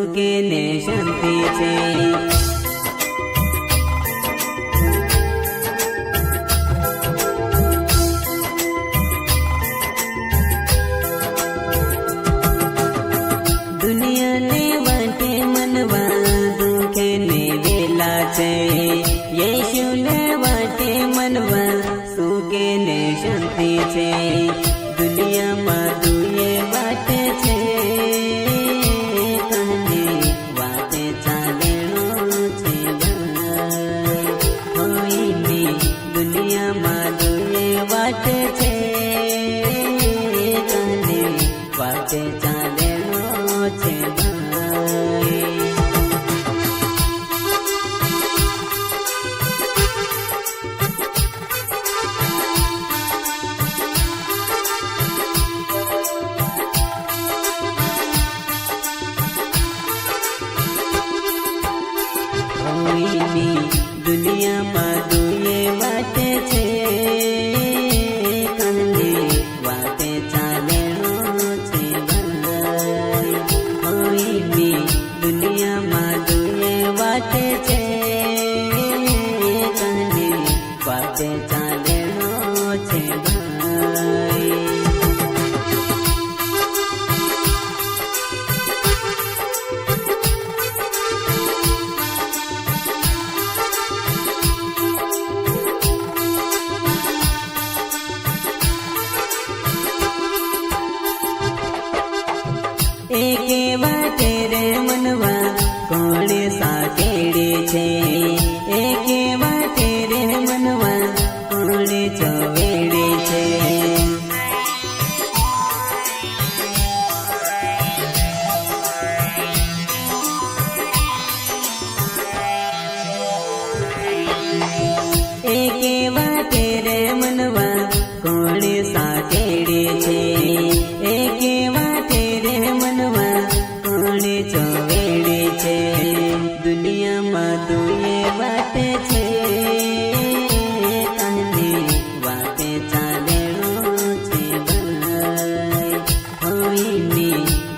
सुखे ने शांति छे। दुनिया ने वाटे मनवा दुखे ने वेला छे। येशु ने वाटे मनवा सुखे ने शांति छे। दुनिया में दुए वाटे छे कहने वाटे चालेणो छे भाई। होई नी दुनिया में दुए वाटे छे कहने वाटे चालेणो छे भाई। दुनिया में दुए वाटे छे कहने वाटे चालेणो छे भाई। होई नी दुनिया में दुए वाटे छे कहने वाटे चालेणो छे भाई। एके वाटे रे मनवा कोणे साकेड़े छे। एके वाटे रे मनवा कोणे चवेड़े छे। एके वाटे रे मनवा कोणे साकेड़े छे। एके वाटे रे मनवा कोणे चवेड़े छे। दुनिया में दुए वाटे छे कहने वाटे चालेणो छे भाई। होई नी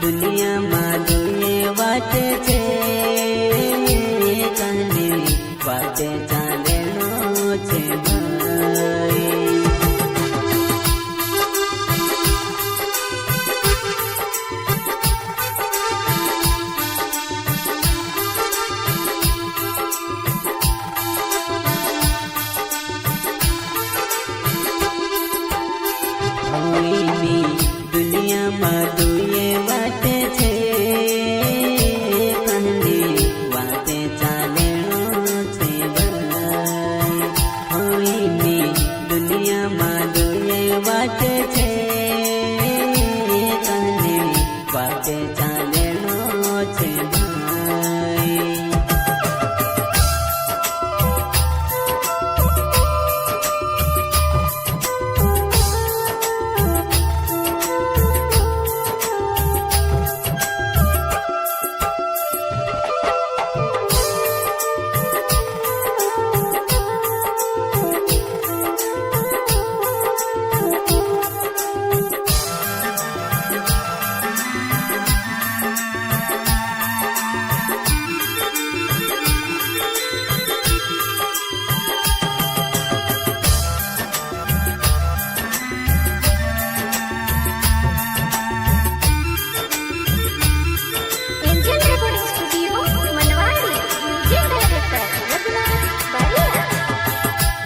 दुनिया में दुए वाटे छे कहने वाटे चालेणो छे भाई। दुनिया में दुए वाटे छे कहने वाटे चालेणो छे भाई। होई नी दुनिया में दुए वाटे छे कहने वाटे चालेणो छे भाई।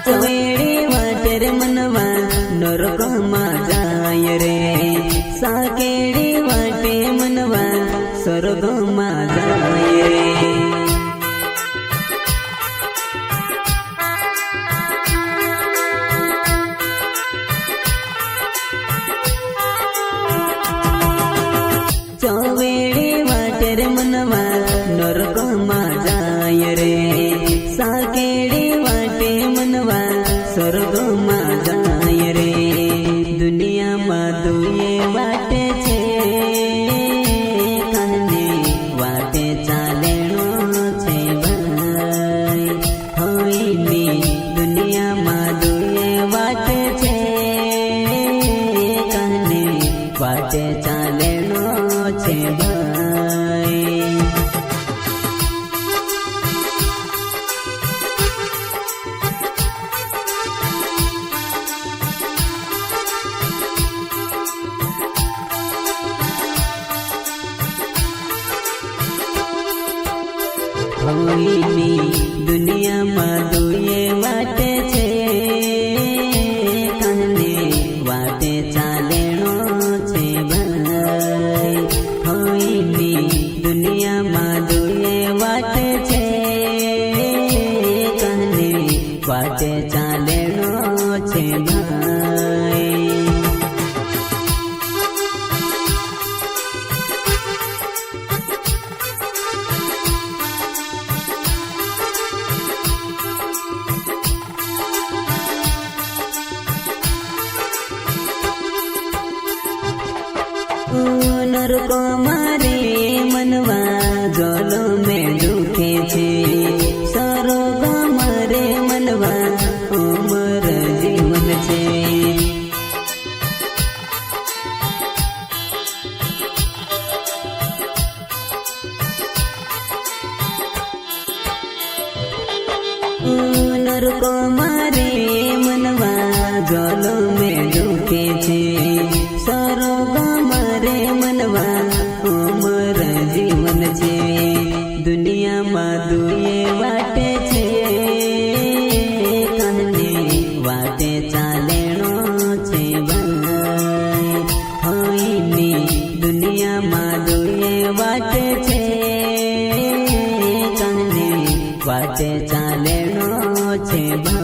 चवेड़े वाटे रे मनवा नरक में जाय रे। साकेड़े वाटे मनवा स्वर्ग में जाय रे। चवेड़े वाटे रे मनवा नरक में जाय रे। साकेड़े वाटे मनवा स्वर्ग में जाय रे। दुनिया में दुए वाटे छे कहने वाटे चालेणो छे भाई। होई नी दुनिया में दुए वाटे छे कहने वाटे चालेणो छे भाई। હોઈની દુનિયામાં દુએ વાટે છે કાને વાટે ચાલેણો છે ભાઈ હોઈની દુનિયામાં દુએ વાટે છે કાને વાટે ચાલેણો છે ભાઈ નરકો મારે મનવા જોલો મેં દુખે છે સરોગ મારે મનવા ઉમર જીવન છે નરકો મારે મનવા જોલો મેં દુખે છે સરોગ મારે મનવા ઉમર જીવન છે દુનિયામાં દુએ વાટે છે કાને વાટે ચાલેણો છે ભાઈ હોઈની દુનિયામાં દુએ વાટે છે કાને વાટે ચાલેણો છે ભાઈ